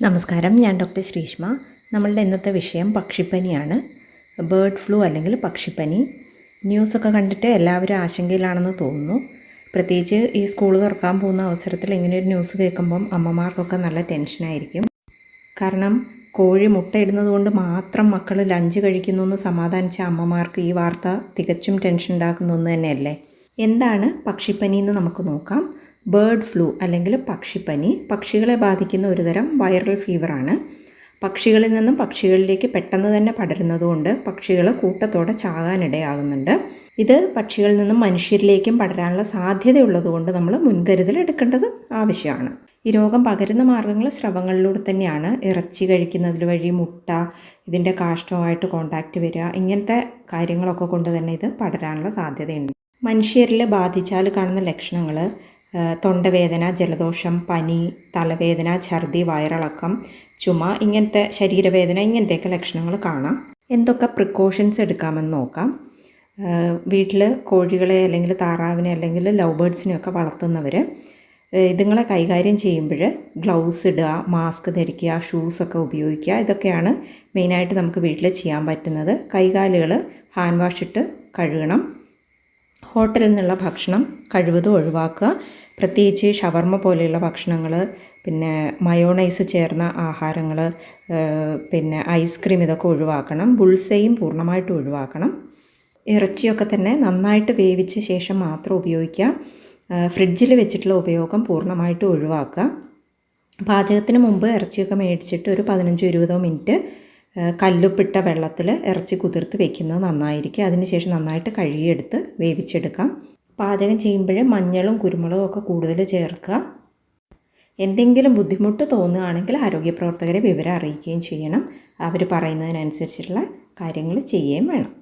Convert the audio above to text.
നമസ്കാരം, ഞാൻ ഡോക്ടർ ശ്രീഷ്മ. നമ്മളുടെ ഇന്നത്തെ വിഷയം പക്ഷിപ്പനിയാണ്. ബേർഡ് ഫ്ലൂ അല്ലെങ്കിൽ പക്ഷിപ്പനി. ന്യൂസൊക്കെ കണ്ടിട്ട് എല്ലാവരും ആശങ്കയിലാണെന്ന് തോന്നുന്നു. പ്രത്യേകിച്ച് ഈ സ്കൂൾ തുറക്കാൻ പോകുന്ന അവസരത്തിൽ ഇങ്ങനെയൊരു ന്യൂസ് കേൾക്കുമ്പം അമ്മമാർക്കൊക്കെ നല്ല ടെൻഷനായിരിക്കും. കാരണം കോഴി മുട്ടയിടുന്നത് കൊണ്ട് മാത്രം മക്കൾ ലഞ്ച് കഴിക്കുന്നു എന്ന് സമാധാനിച്ച അമ്മമാർക്ക് ഈ വാർത്ത തികച്ചും ടെൻഷൻ ഉണ്ടാക്കുന്ന ഒന്ന് തന്നെയല്ലേ. എന്താണ് പക്ഷിപ്പനി എന്ന് നമുക്ക് നോക്കാം. ബേർഡ് ഫ്ലൂ അല്ലെങ്കിൽ പക്ഷിപ്പനി പക്ഷികളെ ബാധിക്കുന്ന ഒരുതരം വൈറൽ ഫീവറാണ്. പക്ഷികളിൽ നിന്നും പക്ഷികളിലേക്ക് പെട്ടെന്ന് തന്നെ പടരുന്നതുകൊണ്ട് പക്ഷികൾ കൂട്ടത്തോടെ ചാകാനിടയാകുന്നുണ്ട്. ഇത് പക്ഷികളിൽ നിന്നും മനുഷ്യരിലേക്കും പടരാനുള്ള സാധ്യതയുള്ളതുകൊണ്ട് നമ്മൾ മുൻകരുതൽ എടുക്കേണ്ടത് ആവശ്യമാണ്. ഈ രോഗം പകരുന്ന മാർഗ്ഗങ്ങൾ സ്രവങ്ങളിലൂടെ തന്നെയാണ്. ഇറച്ചി കഴിക്കുന്നതിൽ വഴി, മുട്ട, ഇതിൻ്റെ കാഷ്ടവുമായിട്ട് കോണ്ടാക്റ്റ് വരിക, ഇങ്ങനത്തെ കാര്യങ്ങളൊക്കെ കൊണ്ട് തന്നെ ഇത് പടരാനുള്ള സാധ്യതയുണ്ട്. മനുഷ്യരിൽ ബാധിച്ചാൽ കാണുന്ന ലക്ഷണങ്ങൾ തൊണ്ടവേദന, ജലദോഷം, പനി, തലവേദന, ഛർദി, വയറിളക്കം, ചുമ, ഇങ്ങനത്തെ ശരീരവേദന, ഇങ്ങനത്തെയൊക്കെ ലക്ഷണങ്ങൾ കാണാം. എന്തൊക്കെ പ്രിക്കോഷൻസ് എടുക്കാമെന്ന് നോക്കാം. വീട്ടിൽ കോഴികളെ അല്ലെങ്കിൽ താറാവിനെ അല്ലെങ്കിൽ ലവ് ബേർഡ്സിനെയൊക്കെ വളർത്തുന്നവർ ഇതുങ്ങളെ കൈകാര്യം ചെയ്യുമ്പോൾ ഗ്ലൗസ് ഇടുക, മാസ്ക് ധരിക്കുക, ഷൂസൊക്കെ ഉപയോഗിക്കുക. ഇതൊക്കെയാണ് മെയിനായിട്ട് നമുക്ക് വീട്ടിൽ ചെയ്യാൻ പറ്റുന്നത്. കൈകാലുകൾ ഹാൻഡ് വാഷ് ഇട്ട് കഴുകണം. ഹോട്ടലിൽ നിന്നുള്ള ഭക്ഷണം കഴിവതും ഒഴിവാക്കുക. പ്രത്യേകിച്ച് ഷവർമ പോലെയുള്ള ഭക്ഷണങ്ങൾ, പിന്നെ മയോണൈസ് ചേർന്ന ആഹാരങ്ങൾ, പിന്നെ ഐസ്ക്രീം, ഇതൊക്കെ ഒഴിവാക്കണം. ബുൾസയും പൂർണ്ണമായിട്ട് ഒഴിവാക്കണം. ഇറച്ചിയൊക്കെ തന്നെ നന്നായിട്ട് വേവിച്ച ശേഷം മാത്രം ഉപയോഗിക്കുക. ഫ്രിഡ്ജിൽ വെച്ചിട്ടുള്ള ഉപയോഗം പൂർണ്ണമായിട്ട് ഒഴിവാക്കുക. പാചകത്തിന് മുമ്പ് ഇറച്ചിയൊക്കെ മേടിച്ചിട്ട് ഒരു 15-20 മിനിറ്റ് കല്ലുപ്പിട്ട വെള്ളത്തിൽ ഇറച്ചി കുതിർത്ത് വെക്കുന്നത് നന്നായിരിക്കും. അതിനുശേഷം നന്നായിട്ട് കഴുകിയെടുത്ത് വേവിച്ചെടുക്കാം. പാചകം ചെയ്യുമ്പോൾ മഞ്ഞളും കുരുമുളകും ഒക്കെ കൂടുതൽ ചേർക്കുക. എന്തെങ്കിലും ബുദ്ധിമുട്ട് തോന്നുകയാണെങ്കിൽ ആരോഗ്യപ്രവർത്തകരെ വിവരം അറിയിക്കുകയും ചെയ്യണം. അവർ പറയുന്നതിനനുസരിച്ചുള്ള കാര്യങ്ങൾ ചെയ്യുകയും വേണം.